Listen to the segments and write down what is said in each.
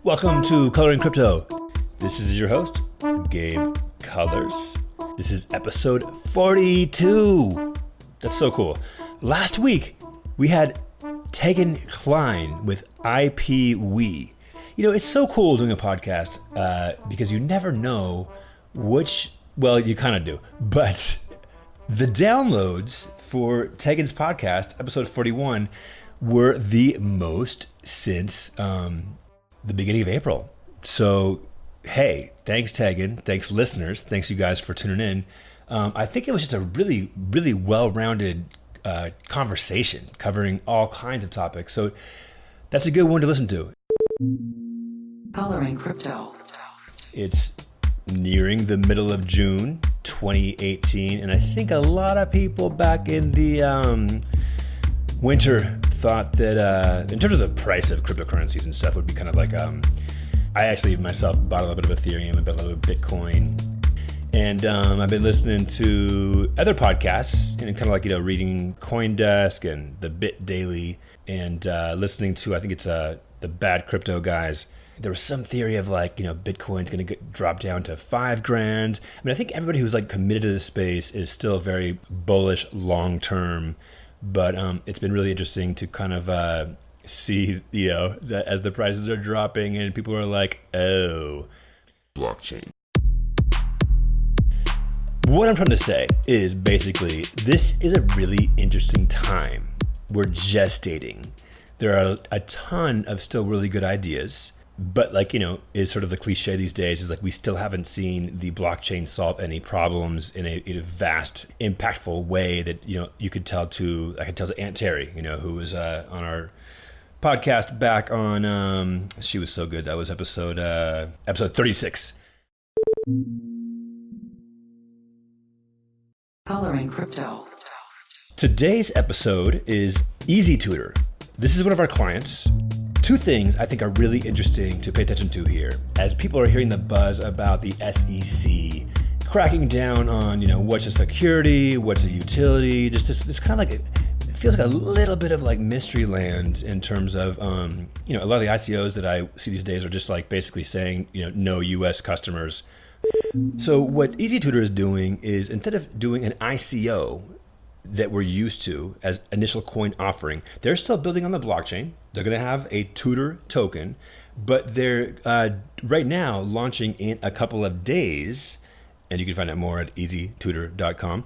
Welcome to Coloring Crypto. This is your host, Gabe Colors. This is episode 42. That's so cool. Last week, we had Tegan Klein with IPWE. You know, it's so cool doing a podcast because you never know well, you kind of do, but the downloads for Tegan's podcast, episode 41, were the most since the beginning of April. So, hey, thanks Tegan, thanks listeners, thanks you guys for tuning in. I think it was just a really, really well-rounded conversation covering all kinds of topics. So that's a good one to listen to. Coloring Crypto. It's nearing the middle of June 2018, and I think a lot of people back in the winter thought that in terms of the price of cryptocurrencies and stuff would be kind of like I actually myself bought a little bit of Ethereum and a little bit of Bitcoin, and I've been listening to other podcasts and kind of like, you know, reading CoinDesk and the Bit Daily and listening to, I think it's the Bad Crypto guys. There was some theory of like, you know, Bitcoin's going to drop down to $5,000. I mean, I think everybody who's like committed to this space is still very bullish long term, but it's been really interesting to kind of see, you know, that as the prices are dropping and people are like, oh, blockchain. What I'm trying to say is basically this is a really interesting time. We're gestating. There are a ton of still really good ideas. But like, you know, is sort of the cliche these days is like we still haven't seen the blockchain solve any problems in a vast, impactful way that, you know, I could tell to Aunt Terry, you know, who was on our podcast back on, she was so good. That was episode 36. Coloring Crypto. Today's episode is EasyTutor. This is one of our clients. Two things I think are really interesting to pay attention to here. As people are hearing the buzz about the SEC cracking down on, you know, what's a security, what's a utility, just this kind of like, it feels like a little bit of like mystery land in terms of, you know, a lot of the ICOs that I see these days are just like basically saying, you know, no US customers. So what EasyTutor is doing is instead of doing an ICO that we're used to as initial coin offering, they're still building on the blockchain. They're going to have a tutor token, but they're right now launching in a couple of days, and you can find out more at easytutor.com,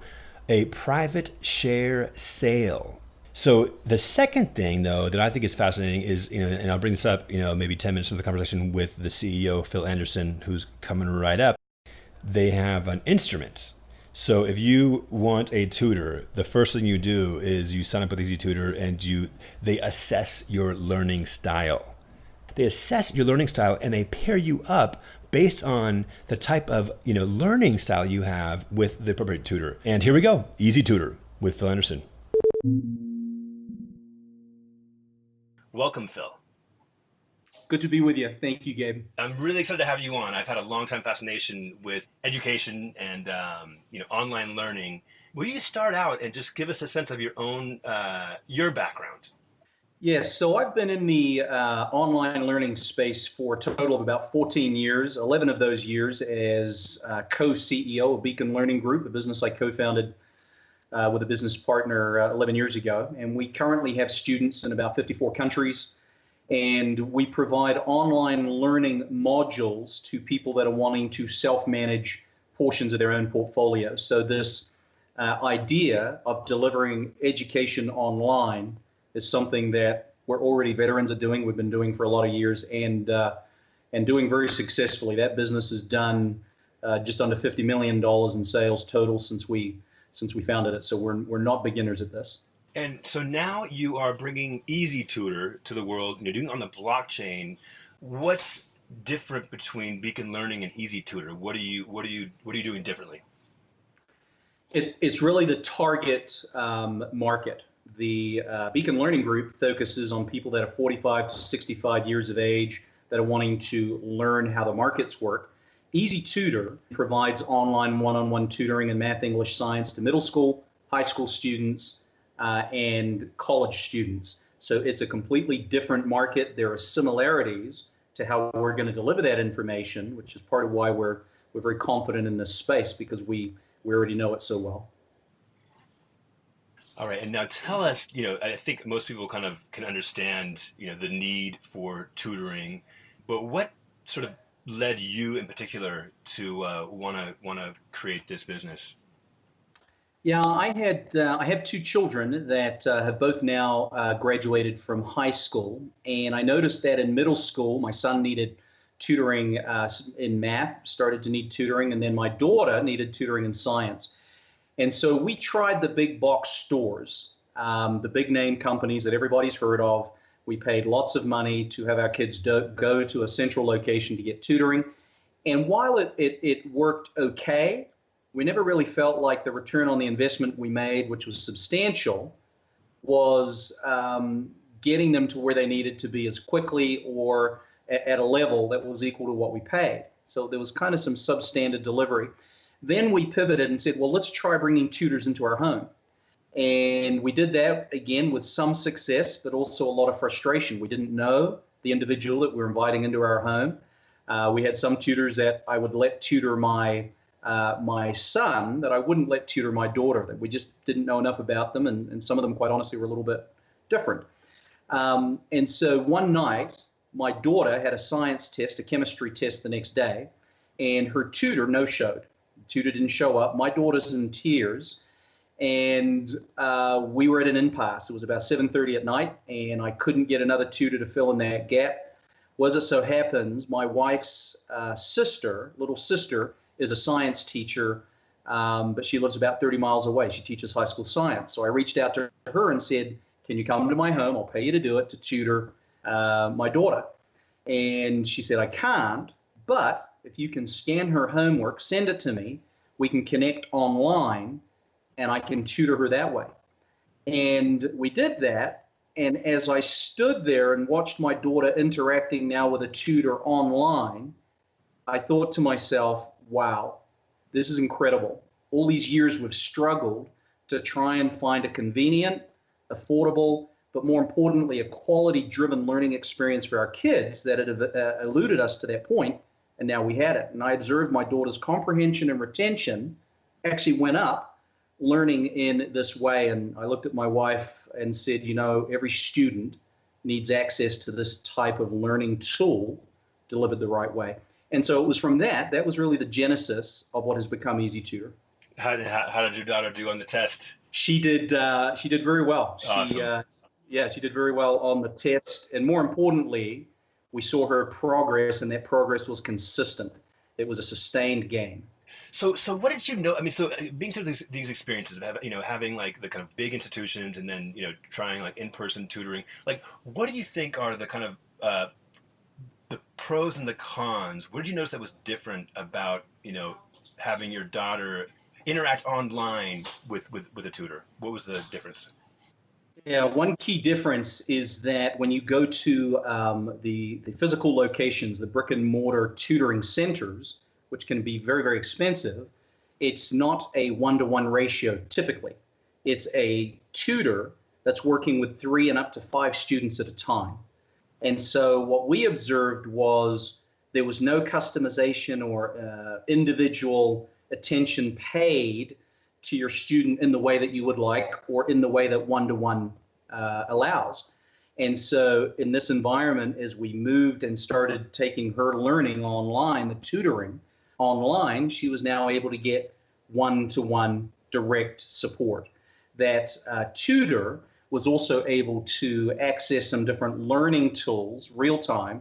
a private share sale. So the second thing, though, that I think is fascinating is, you know, and I'll bring this up, you know, maybe 10 minutes into the conversation with the CEO, Phil Anderson, who's coming right up. They have an instrument. So if you want a tutor, the first thing you do is you sign up with EasyTutor and they assess your learning style. They assess your learning style and they pair you up based on the type of, you know, learning style you have with the appropriate tutor. And here we go, EasyTutor with Phil Anderson. Welcome, Phil. Good to be with you. Thank you, Gabe. I'm really excited to have you on. I've had a long time fascination with education and you know, online learning. Will you start out and just give us a sense of your own your background? Yes, so I've been in the online learning space for a total of about 14 years, 11 of those years as co-CEO of Beacon Learning Group, a business I co-founded with a business partner 11 years ago. And we currently have students in about 54 countries. And we provide online learning modules to people that are wanting to self-manage portions of their own portfolio. So this idea of delivering education online is something that we're already veterans of doing. We've been doing for a lot of years and doing very successfully. That business has done just under $50 million in sales total since we founded it. So we're not beginners at this. And so now you are bringing EasyTutor to the world. You're doing it on the blockchain. What's different between Beacon Learning and EasyTutor? What are you doing differently? It's really the target market. The Beacon Learning Group focuses on people that are 45 to 65 years of age that are wanting to learn how the markets work. EasyTutor provides online one-on-one tutoring in math, English, science to middle school, high school students, and college students. So it's a completely different market. There are similarities to how we're going to deliver that information, which is part of why we're very confident in this space, because we already know it so well. All right, and now tell us, I think most people kind of can understand, the need for tutoring, but what sort of led you in particular to want to create this business? Yeah, I have two children that have both now graduated from high school, and I noticed that in middle school, my son needed tutoring in math, started to need tutoring, and then my daughter needed tutoring in science. And so we tried the big box stores, the big name companies that everybody's heard of. We paid lots of money to have our kids go to a central location to get tutoring. And while it worked okay, we never really felt like the return on the investment we made, which was substantial, was getting them to where they needed to be as quickly or at a level that was equal to what we paid. So there was kind of some substandard delivery. Then we pivoted and said, well, let's try bringing tutors into our home. And we did that, again, with some success, but also a lot of frustration. We didn't know the individual that we were inviting into our home. We had some tutors that I would let tutor my son that I wouldn't let tutor my daughter, that we just didn't know enough about them. And some of them, quite honestly, were a little bit different. And so one night, my daughter had a science test, a chemistry test the next day, and her tutor no-showed. Tutor didn't show up. My daughter's in tears, and we were at an impasse. It was about 7:30 at night, and I couldn't get another tutor to fill in that gap. Well, as it so happens, my wife's little sister, is a science teacher, but she lives about 30 miles away. She teaches high school science. So I reached out to her and said, can you come to my home? I'll pay you to do it, to tutor my daughter. And she said, I can't, but if you can scan her homework, send it to me, we can connect online and I can tutor her that way. And we did that. And as I stood there and watched my daughter interacting now with a tutor online, I thought to myself, wow, this is incredible. All these years we've struggled to try and find a convenient, affordable, but more importantly, a quality-driven learning experience for our kids that had eluded us to that point. And now we had it. And I observed my daughter's comprehension and retention actually went up learning in this way. And I looked at my wife and said, every student needs access to this type of learning tool delivered the right way. And so it was from that was really the genesis of what has become EasyTutor. How did your daughter do on the test? She did very well. Awesome. She did very well on the test. And more importantly, we saw her progress, and that progress was consistent. It was a sustained gain. So what did you know? I mean, so being through these experiences of having like the kind of big institutions and then trying like in-person tutoring, like what do you think are the kind of the pros and the cons? What did you notice that was different about having your daughter interact online with a tutor? What was the difference? Yeah, one key difference is that when you go to the physical locations, the brick and mortar tutoring centers, which can be very, very expensive, it's not a one-to-one ratio typically. It's a tutor that's working with 3 and up to 5 students at a time. And so what we observed was there was no customization or individual attention paid to your student in the way that you would like or in the way that one-to-one allows. And so in this environment, as we moved and started taking her learning online, the tutoring online, she was now able to get one-to-one direct support. That tutor was also able to access some different learning tools, real-time,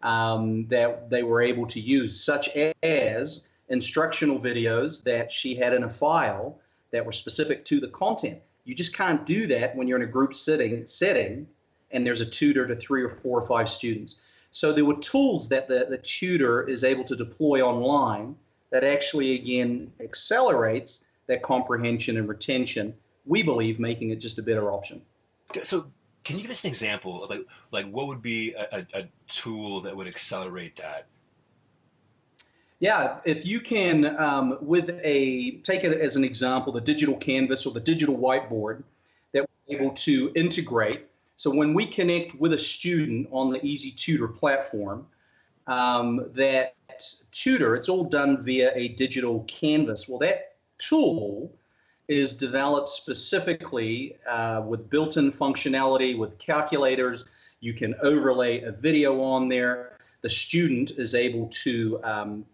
that they were able to use, such as instructional videos that she had in a file that were specific to the content. You just can't do that when you're in a group setting and there's a tutor to 3 or 4 or 5 students. So there were tools that the tutor is able to deploy online that actually, again, accelerates that comprehension and retention, we believe, making it just a better option. So can you give us an example of like what would be a tool that would accelerate that? Yeah, if you can, take it as an example, the digital canvas or the digital whiteboard that able to integrate. So when we connect with a student on the EasyTutor platform, that tutor, it's all done via a digital canvas. Well, that tool is developed specifically with built-in functionality, with calculators. You can overlay a video on there. The student is able to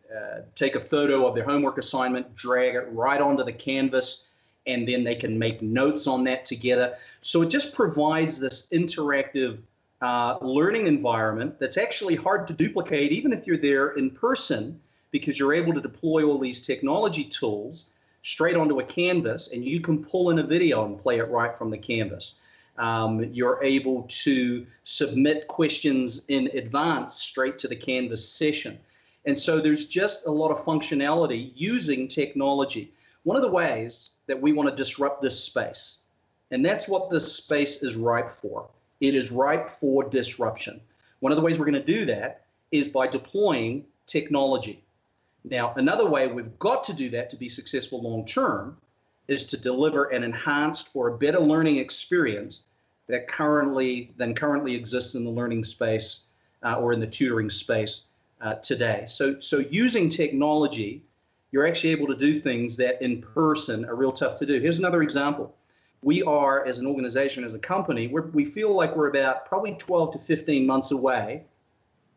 take a photo of their homework assignment, drag it right onto the canvas, and then they can make notes on that together. So it just provides this interactive learning environment that's actually hard to duplicate, even if you're there in person, because you're able to deploy all these technology tools straight onto a canvas, and you can pull in a video and play it right from the canvas. You're able to submit questions in advance straight to the Canvas session. And so there's just a lot of functionality using technology. One of the ways that we want to disrupt this space, and that's what this space is ripe for. It is ripe for disruption. One of the ways we're going to do that is by deploying technology. Now, another way we've got to do that to be successful long term is to deliver an enhanced or a better learning experience that currently exists in the learning space or in the tutoring space today. So using technology, you're actually able to do things that in person are real tough to do. Here's another example. We are, as an organization, as a company, we feel like we're about probably 12 to 15 months away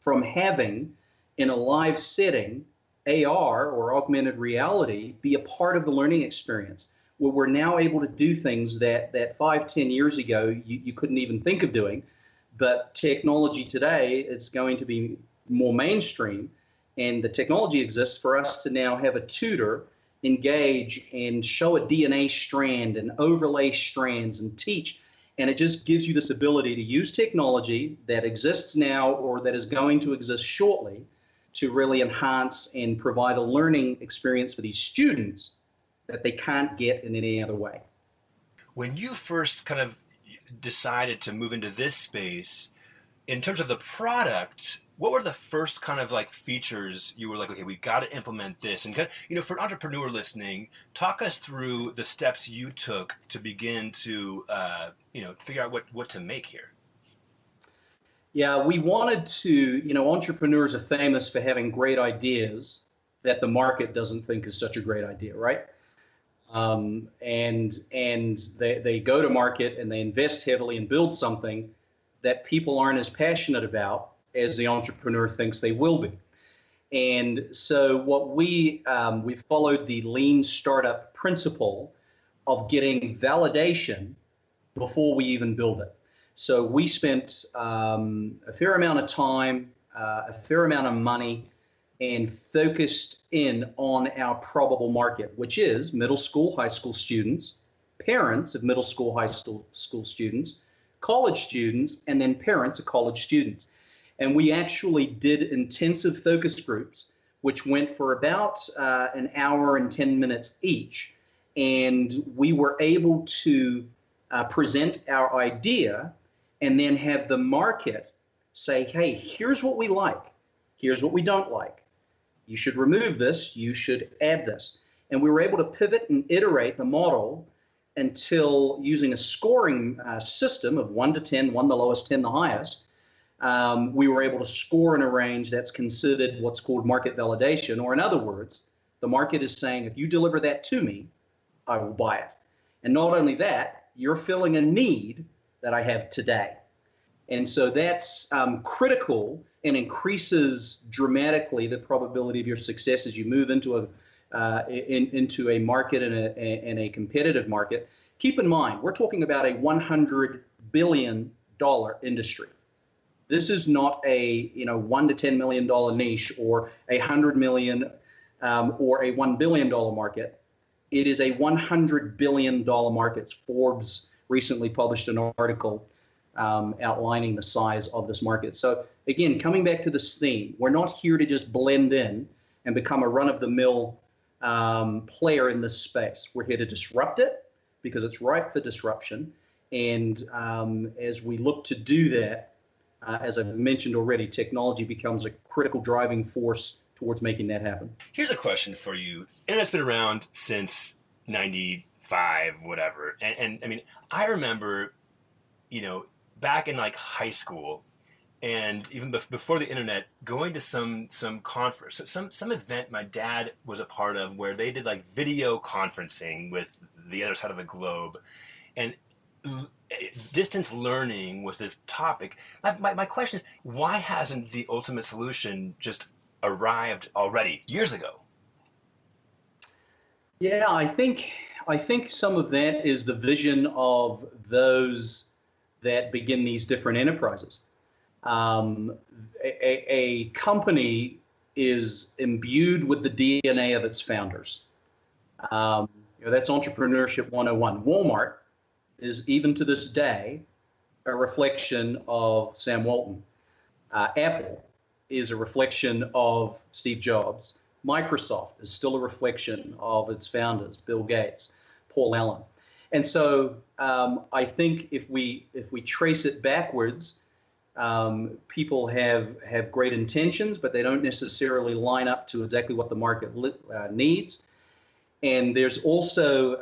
from having, in a live setting, AR or augmented reality be a part of the learning experience, where we're now able to do things that 5-10 years ago you couldn't even think of doing. But technology today, it's going to be more mainstream, and the technology exists for us to now have a tutor engage and show a DNA strand and overlay strands and teach. And it just gives you this ability to use technology that exists now or that is going to exist shortly to really enhance and provide a learning experience for these students that they can't get in any other way. When you first kind of decided to move into this space, in terms of the product, what were the first kind of like features you were like, okay, we got to implement this? And kind of, for an entrepreneur listening, talk us through the steps you took to begin to, figure out what to make here. Yeah, we wanted to, entrepreneurs are famous for having great ideas that the market doesn't think is such a great idea, right? And they go to market and they invest heavily and build something that people aren't as passionate about as the entrepreneur thinks they will be. And so what we followed the lean startup principle of getting validation before we even build it. So we spent a fair amount of time, a fair amount of money, and focused in on our probable market, which is middle school, high school students, parents of middle school, high school students, college students, and then parents of college students. And we actually did intensive focus groups, which went for about an hour and 10 minutes each. And we were able to present our idea and then have the market say, hey, here's what we like. Here's what we don't like. You should remove this. You should add this. And we were able to pivot and iterate the model until, using a scoring system of 1 to 10, 1 the lowest, 10 the highest, we were able to score in a range that's considered what's called market validation. Or in other words, the market is saying, if you deliver that to me, I will buy it. And not only that, you're filling a need that I have today. And so that's critical and increases dramatically the probability of your success as you move into a market and a competitive market. Keep in mind, we're talking about a $100 billion industry. This is not a $1 to $10 million niche or a $100 million or a $1 billion market. It is a $100 billion market. Forbes recently published an article outlining the size of this market. So again, coming back to this theme, we're not here to just blend in and become a run-of-the-mill player in this space. We're here to disrupt it because it's ripe for disruption. And as we look to do that, as I've mentioned already, technology becomes a critical driving force towards making that happen. Here's a question for you. Internet's been around since 5, whatever. And I mean, I remember, back in like high school, and even before the internet, going to some conference, some event my dad was a part of, where they did like video conferencing with the other side of the globe, and distance learning was this topic. My question is, why hasn't the ultimate solution just arrived already years ago? Yeah, I think some of that is the vision of those that begin these different enterprises. A company is imbued with the DNA of its founders. That's entrepreneurship 101. Walmart is, even to this day, a reflection of Sam Walton. Apple is a reflection of Steve Jobs. Microsoft is still a reflection of its founders, Bill Gates, Paul Allen. And so I think if we trace it backwards, people have great intentions, but they don't necessarily line up to exactly what the market needs. And there's also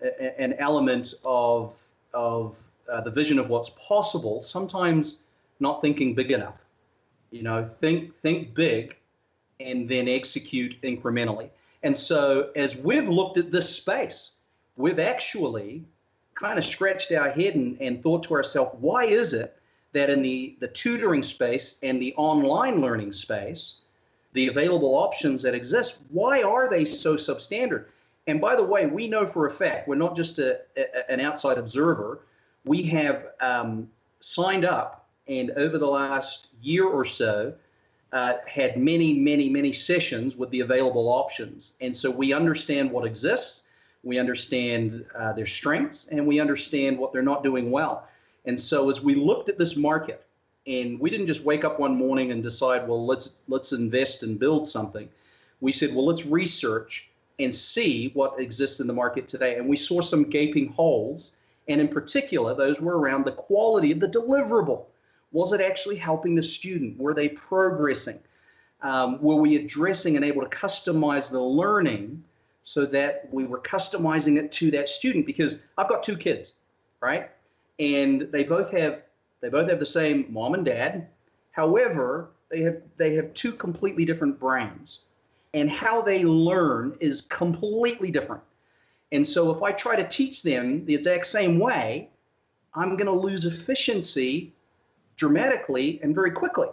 an element of the vision of what's possible, sometimes not thinking big enough. Think big and then execute incrementally. And so as we've looked at this space, we've actually kind of scratched our head and thought to ourselves, why is it that in the tutoring space and the online learning space, the available options that exist, why are they so substandard? And by the way, we know for a fact, we're not just an outside observer. We have signed up, and over the last year or so, had many, many, many sessions with the available options. And so we understand what exists, we understand their strengths, and we understand what they're not doing well. And so as we looked at this market, and we didn't just wake up one morning and decide, well, let's invest and build something. We said, well, let's research and see what exists in the market today. And we saw some gaping holes. And in particular, those were around the quality of the deliverable. Was it actually helping the student? Were they progressing? Were we addressing and able to customize the learning so that we were customizing it to that student? Because I've got 2 kids, right? And they both have the same mom and dad. However, they have 2 completely different brains, and how they learn is completely different. And so if I try to teach them the exact same way, I'm going to lose efficiency dramatically and very quickly.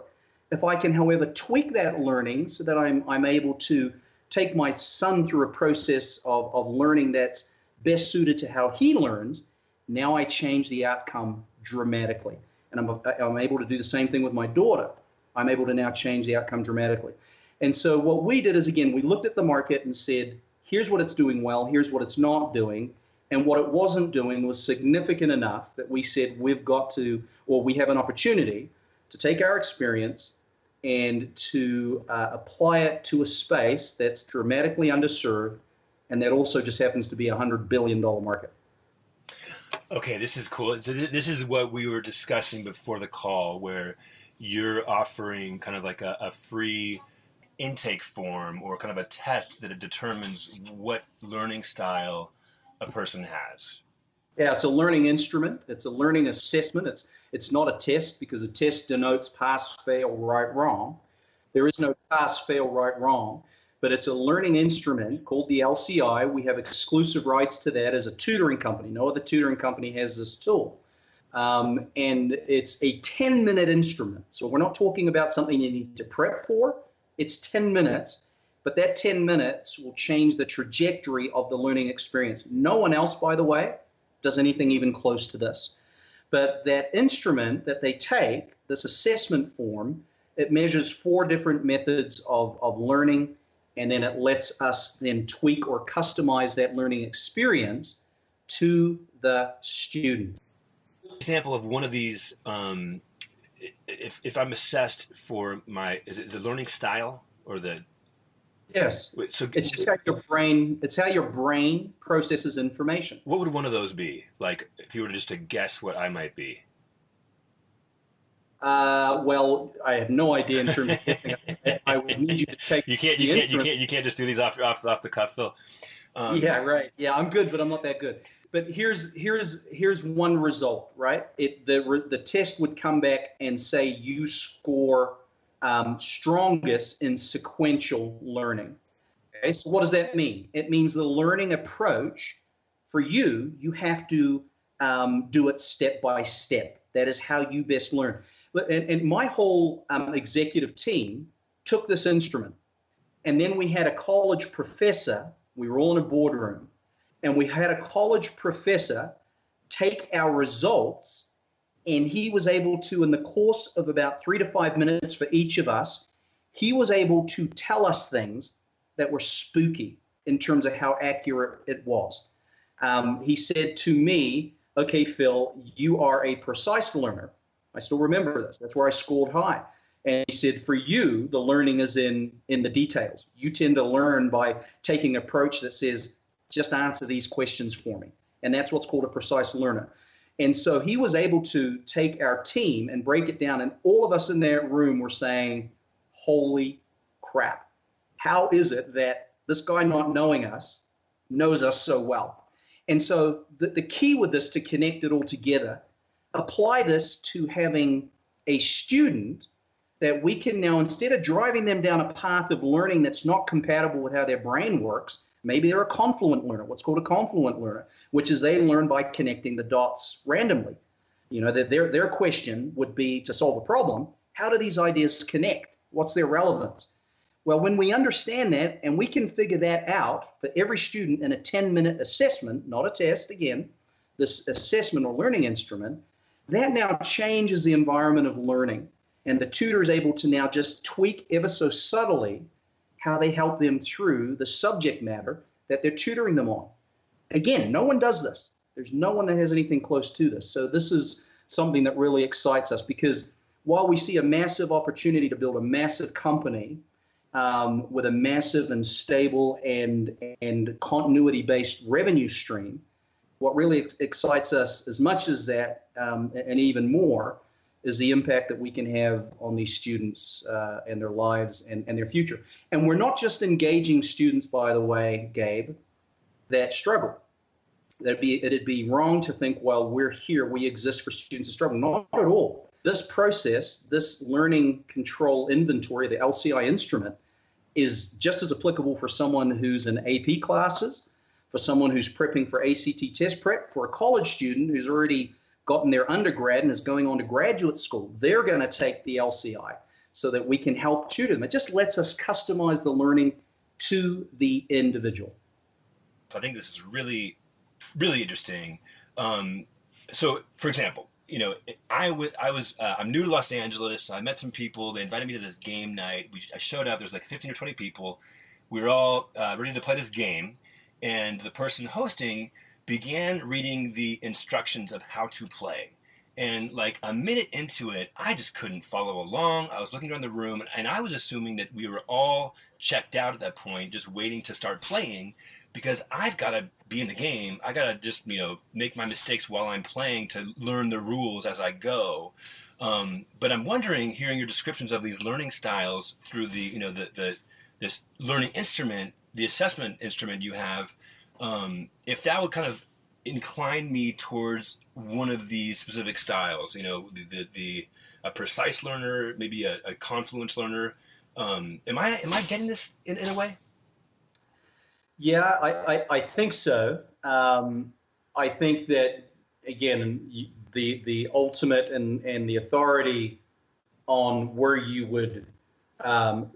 If I can, however, tweak that learning so that I'm able to take my son through a process of learning that's best suited to how he learns, now I change the outcome dramatically. And I'm able to do the same thing with my daughter. I'm able to now change the outcome dramatically. And so what we did is, again, we looked at the market and said, here's what it's doing well, here's what it's not doing. And what it wasn't doing was significant enough that we said we have an opportunity to take our experience and to apply it to a space that's dramatically underserved, and that also just happens to be a $100 billion market. Okay, this is cool. So this is what we were discussing before the call, where you're offering kind of like a free intake form or kind of a test that it determines what learning style a person has. Yeah, it's a learning instrument. It's a learning assessment. It's not a test, because a test denotes pass, fail, right, wrong. There is no pass, fail, right, wrong. But it's a learning instrument called the LCI. We have exclusive rights to that as a tutoring company. No other tutoring company has this tool. And it's a 10-minute instrument. So we're not talking about something you need to prep for. It's 10 minutes. But that 10 minutes will change the trajectory of the learning experience. No one else, by the way, does anything even close to this. But that instrument that they take, this assessment form, it measures 4 different methods of learning, and then it lets us then tweak or customize that learning experience to the student. Example of one of these, if I'm assessed for is it the learning style or the? Yes. So it's just how your brain processes information. What would one of those be? Like, if you were just to guess what I might be? Well, I have no idea in terms of I would need you to take. You can't just do these off the cuff, Phil. Yeah, right. Yeah, I'm good, but I'm not that good. But here's one result, right? The test would come back and say you score strongest in sequential learning. Okay, so what does that mean? It means the learning approach for you, you have to do it step by step. That is how you best learn. And my whole executive team took this instrument, and then we had a college professor. We were all in a boardroom, and we had a college professor take our results, and he was able to, in the course of about 3 to 5 minutes for each of us, he was able to tell us things that were spooky in terms of how accurate it was. He said to me, okay, Phil, you are a precise learner. I still remember this. That's where I scored high. And he said, for you, the learning is in the details. You tend to learn by taking an approach that says, just answer these questions for me. And that's what's called a precise learner. And so he was able to take our team and break it down. And all of us in that room were saying, holy crap. How is it that this guy not knowing us knows us so well? And so the key with this, to connect it all together, apply this to having a student that we can now, instead of driving them down a path of learning that's not compatible with how their brain works, maybe they're a confluent learner, what's called a confluent learner, which is they learn by connecting the dots randomly. You know, that their question would be, to solve a problem, how do these ideas connect? What's their relevance? Well, when we understand that, and we can figure that out for every student in a 10-minute assessment, not a test, again, this assessment or learning instrument, that now changes the environment of learning. And the tutor is able to now just tweak ever so subtly how they help them through the subject matter that they're tutoring them on. Again, no one does this. There's no one that has anything close to this. So this is something that really excites us, because while we see a massive opportunity to build a massive company with a massive and stable and continuity-based revenue stream, what really excites us as much as that, and even more, is the impact that we can have on these students and their lives and their future. And we're not just engaging students, by the way, Gabe, that struggle. It'd be wrong to think, well, we're here, we exist for students that struggle. Not at all. This process, this learning control inventory, the LCI instrument, is just as applicable for someone who's in AP classes, for someone who's prepping for ACT test prep, for a college student who's already gotten their undergrad and is going on to graduate school. They're going to take the LCI so that we can help tutor them. It just lets us customize the learning to the individual. I think this is really, really interesting. So, for example, you know, I'm new to Los Angeles. I met some people. They invited me to this game night. I showed up. There's like 15 or 20 people. We were all ready to play this game, and the person hosting began reading the instructions of how to play. And like a minute into it, I just couldn't follow along. I was looking around the room, and I was assuming that we were all checked out at that point, just waiting to start playing, because I've got to be in the game. I got to just, you know, make my mistakes while I'm playing to learn the rules as I go. But I'm wondering, hearing your descriptions of these learning styles through the, you know, this learning instrument, the assessment instrument you have, if that would kind of incline me towards one of these specific styles, you know, a precise learner, maybe a confluence learner. Am I getting this in a way? Yeah, I think so. I think that, again, the ultimate and the authority on where you would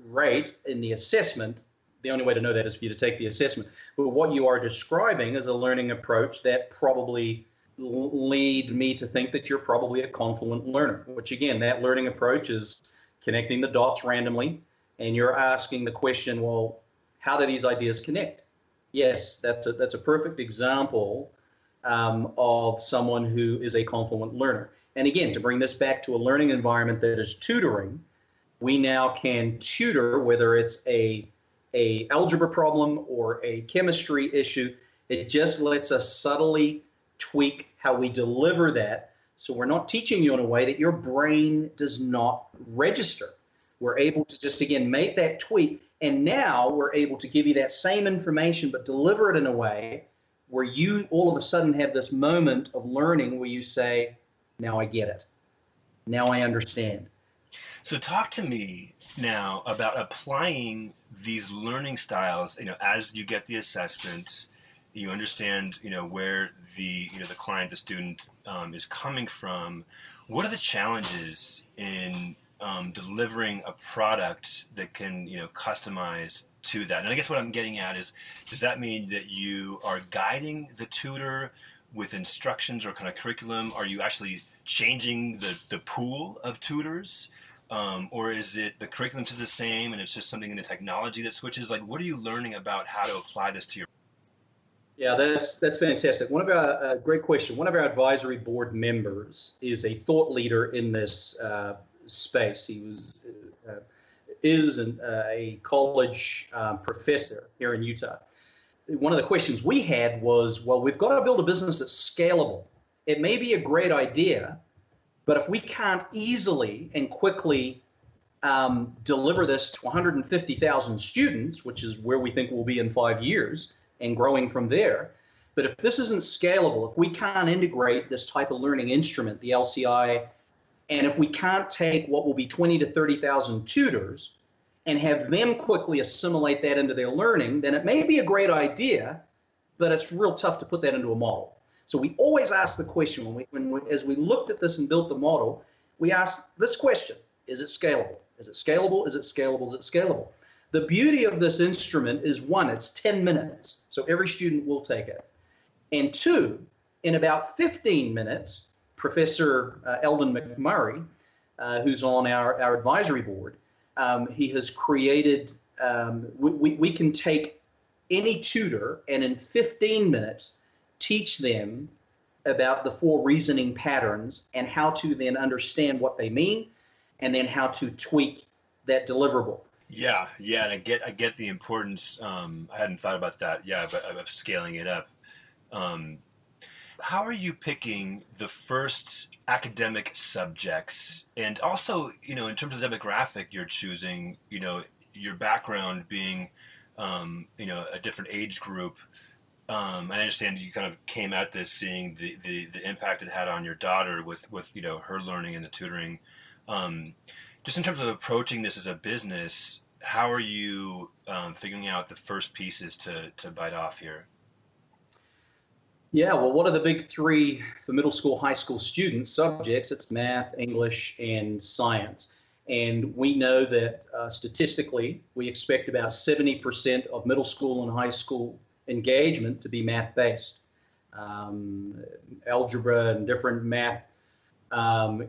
rate in the assessment, the only way to know that is for you to take the assessment. But what you are describing is a learning approach that probably lead me to think that you're probably a confluent learner, which, again, that learning approach is connecting the dots randomly, and you're asking the question, well, how do these ideas connect? Yes, that's a perfect example of someone who is a confluent learner. And again, to bring this back to a learning environment that is tutoring, we now can tutor, whether it's a algebra problem or a chemistry issue. It just lets us subtly tweak how we deliver that, so we're not teaching you in a way that your brain does not register. We're able to just, again, make that tweak, And now we're able to give you that same information, but deliver it in a way where you all of a sudden have this moment of learning where you say, now I get it. Now I understand. So talk to me now about applying these learning styles, as you get the assessments, you understand, where the client, the student is coming from. What are the challenges in delivering a product that can, customize to that? And I guess what I'm getting at is, does that mean that you are guiding the tutor with instructions or kind of curriculum? Are you actually changing the pool of tutors? Or is it the curriculum is the same and it's just something in the technology that switches? Like, what are you learning about how to apply this to your? Yeah, that's fantastic. Great question. One of our advisory board members is a thought leader in this space. He is a college professor here in Utah. One of the questions we had was, well, we've got to build a business that's scalable. It may be a great idea, but if we can't easily and quickly deliver this to 150,000 students, which is where we think we'll be in 5 years, and growing from there. But if this isn't scalable, if we can't integrate this type of learning instrument, the LCI, and if we can't take what will be 20 to 30,000 tutors and have them quickly assimilate that into their learning, then it may be a great idea, but it's real tough to put that into a model. So we always ask the question, as we looked at this and built the model, we asked this question: is it scalable? Is it scalable? Is it scalable? Is it scalable? The beauty of this instrument is, one, it's 10 minutes, so every student will take it. And two, in about 15 minutes, Professor Eldon McMurray, who's on our advisory board, he has created, we can take any tutor and in 15 minutes teach them about the 4 reasoning patterns and how to then understand what they mean and then how to tweak that deliverable. Yeah, and I get the importance. I hadn't thought about that. Yeah, but of scaling it up. How are you picking the first academic subjects, and also, in terms of the demographic you're choosing, your background being, a different age group. And I understand you kind of came at this seeing the impact it had on your daughter with her learning and the tutoring. Just in terms of approaching this as a business, how are you figuring out the first pieces to bite off here? Yeah, well, what are the big 3 for middle school, high school students subjects? It's math, English, and science. And we know that statistically, we expect about 70% of middle school and high school engagement to be math-based. Algebra and different math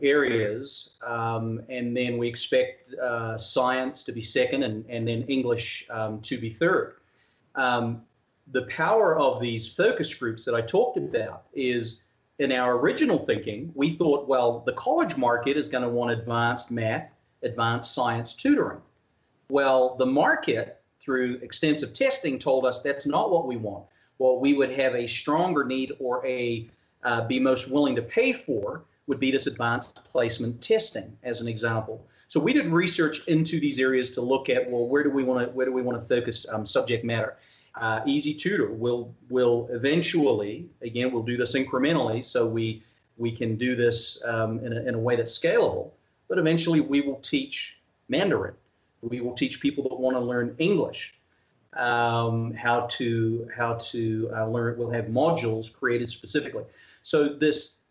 areas, and then we expect science to be second, and then English to be third. The power of these focus groups that I talked about is, in our original thinking, we thought, well, the college market is going to want advanced math, advanced science tutoring. Well, the market, through extensive testing, told us that's not what we want. What we would have a stronger need or be most willing to pay for would be this advanced placement testing, as an example. So we did research into these areas to look at, well, where do we want to focus subject matter? EasyTutor will eventually, again, we'll do this incrementally, so we can do this in a way that's scalable. But eventually, we will teach Mandarin. We will teach people that want to learn English how to learn. We'll have modules created specifically. So this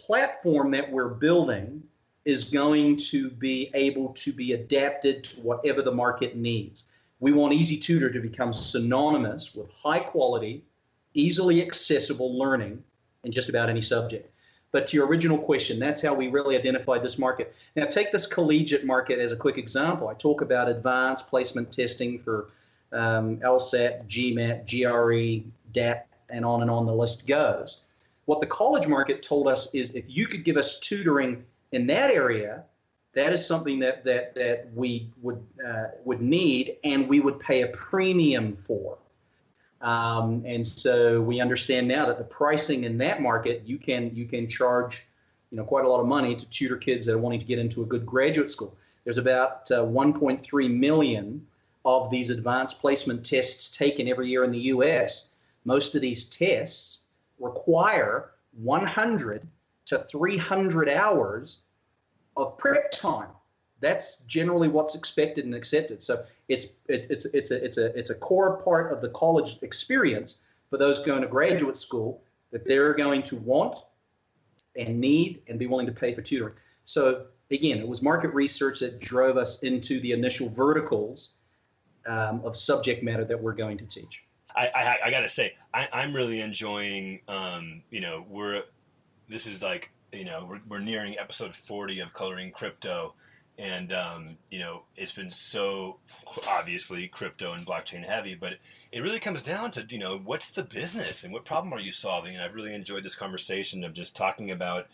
platform that we're building is going to be able to be adapted to whatever the market needs. We want EasyTutor to become synonymous with high quality, easily accessible learning in just about any subject. But to your original question, that's how we really identified this market. Now, take this collegiate market as a quick example. I talk about advanced placement testing for LSAT, GMAT, GRE, DAT, and on the list goes. What the college market told us is, if you could give us tutoring in that area, that is something that we would need, and we would pay a premium for. And so we understand now that the pricing in that market, you can charge quite a lot of money to tutor kids that are wanting to get into a good graduate school. There's about 1.3 million of these advanced placement tests taken every year in the US, most of these tests require 100 to 300 hours of prep time. That's generally what's expected and accepted. So it's a core part of the college experience for those going to graduate school that they're going to want and need and be willing to pay for tutoring. So again, it was market research that drove us into the initial verticals of subject matter that we're going to teach. I got to say, I'm really enjoying, this is like, we're nearing episode 40 of Coloring Crypto. And, it's been so obviously crypto and blockchain heavy, but it really comes down to, what's the business and what problem are you solving? And I've really enjoyed this conversation of just talking about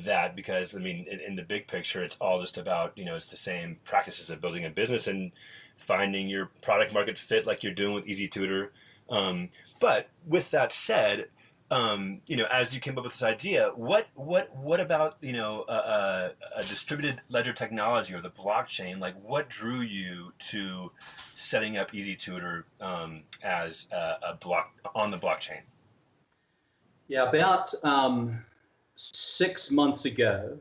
that because, in the big picture, it's all just about, it's the same practices of building a business and finding your product market fit like you're doing with EasyTutor. But with that said, as you came up with this idea, what about, a distributed ledger technology or the blockchain? Like, what drew you to setting up EasyTutor as a block on the blockchain? Yeah, about 6 months ago,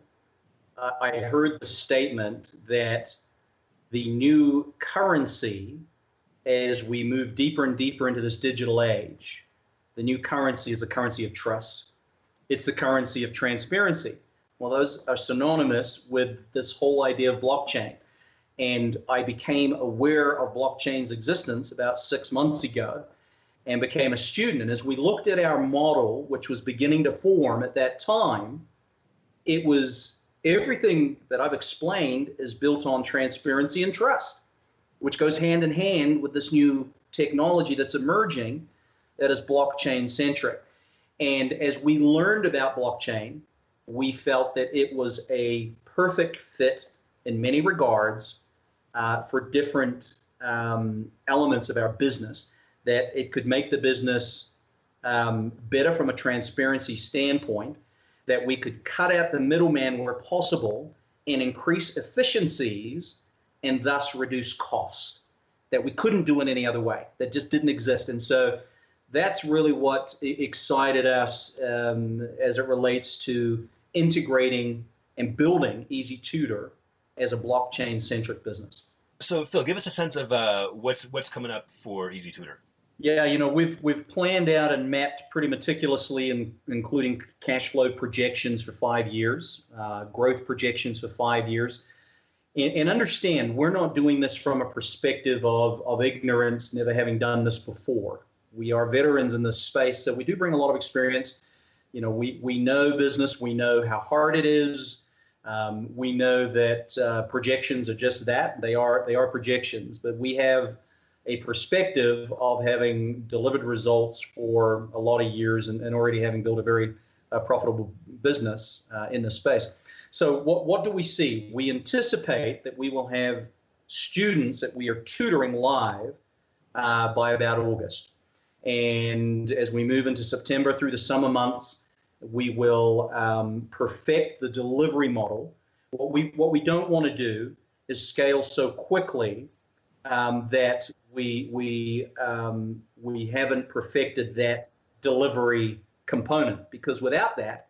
I heard the statement that the new currency, as we move deeper and deeper into this digital age, the new currency is the currency of trust. It's the currency of transparency. Well, those are synonymous with this whole idea of blockchain. And I became aware of blockchain's existence about 6 months ago and became a student. And as we looked at our model, which was beginning to form at that time, it was everything that I've explained is built on transparency and trust, which goes hand in hand with this new technology that's emerging that is blockchain centric. And as we learned about blockchain, we felt that it was a perfect fit in many regards for different elements of our business, that it could make the business better from a transparency standpoint, that we could cut out the middleman where possible and increase efficiencies and thus reduce cost, that we couldn't do it any other way, that just didn't exist. And so that's really what excited us as it relates to integrating and building EasyTutor as a blockchain-centric business. So, Phil, give us a sense of what's coming up for EasyTutor. Yeah, we've planned out and mapped pretty meticulously, including cash flow projections for 5 years, growth projections for 5 years. And understand, we're not doing this from a perspective of ignorance, never having done this before. We are veterans in this space, so we do bring a lot of experience. We know business, we know how hard it is. We know that projections are just that. They are projections, but we have a perspective of having delivered results for a lot of years and already having built a very profitable business in this space. So what do we see? We anticipate that we will have students that we are tutoring live by about August. And as we move into September through the summer months, we will perfect the delivery model. What we don't want to do is scale so quickly that we haven't perfected that delivery component, because without that,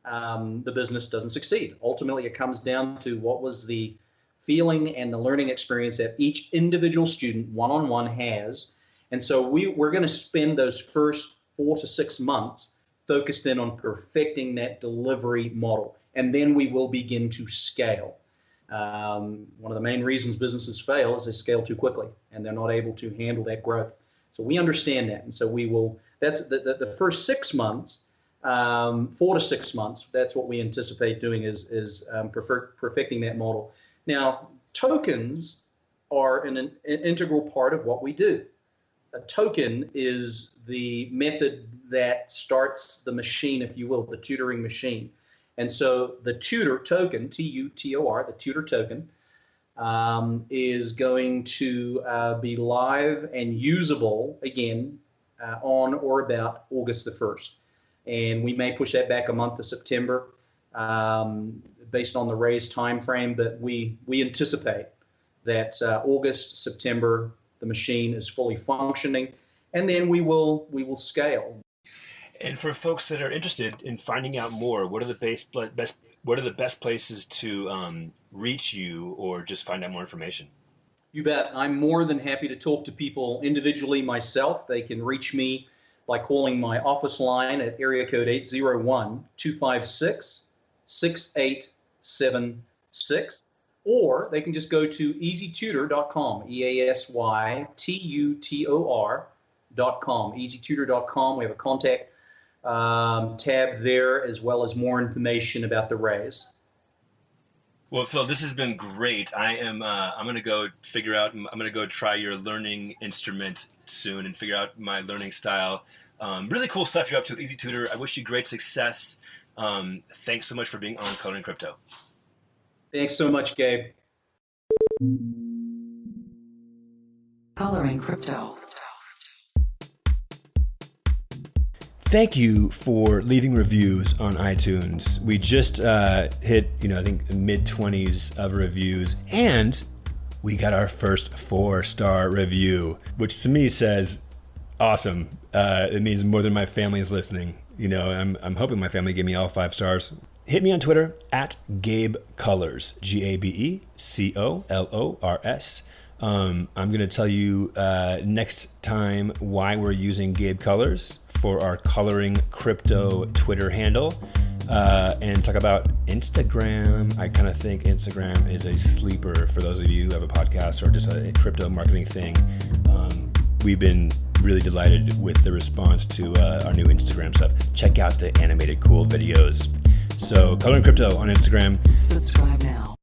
the business doesn't succeed. Ultimately, it comes down to what was the feeling and the learning experience that each individual student one-on-one has. And so we're going to spend those first 4 to 6 months focused in on perfecting that delivery model. And then we will begin to scale. One of the main reasons businesses fail is they scale too quickly and they're not able to handle that growth. So we understand that. And so we will, that's the first 6 months, 4 to 6 months, that's what we anticipate doing is perfecting that model. Now, tokens are an integral part of what we do. A token is the method that starts the machine, if you will, the tutoring machine. And so the tutor token, T-U-T-O-R, the tutor token, is going to be live and usable again on or about August the 1st. And we may push that back a month to September based on the raised time frame, but we anticipate that August, September, the machine is fully functioning, and then we will scale. And for folks that are interested in finding out more, what are the best places to reach you or just find out more information? You bet. I'm more than happy to talk to people individually myself. They can reach me by calling my office line at area code 801-256-6876, or they can just go to easytutor.com, EasyTutor.com, easytutor.com. We have a contact tab there, as well as more information about the raise. Well, Phil, this has been great. I'm going to go I'm going to go try your learning instrument soon and figure out my learning style. Really cool stuff you're up to with EasyTutor. I wish you great success. Thanks so much for being on Coloring Crypto. Thanks so much, Gabe. Coloring Crypto. Thank you for leaving reviews on iTunes. We just hit, I think mid-20s of reviews, and we got our first 4-star review, which to me says, awesome. It means more than my family is listening. I'm hoping my family gave me all 5 stars. Hit me on Twitter at Gabe Colors, GabeColors. I'm going to tell you next time why we're using Gabe Colors for our Coloring Crypto Twitter handle, and talk about Instagram. I kind of think Instagram is a sleeper for those of you who have a podcast or just a crypto marketing thing. We've been really delighted with the response to our new Instagram stuff. Check out the animated cool videos. So Coloring Crypto on Instagram. Subscribe now.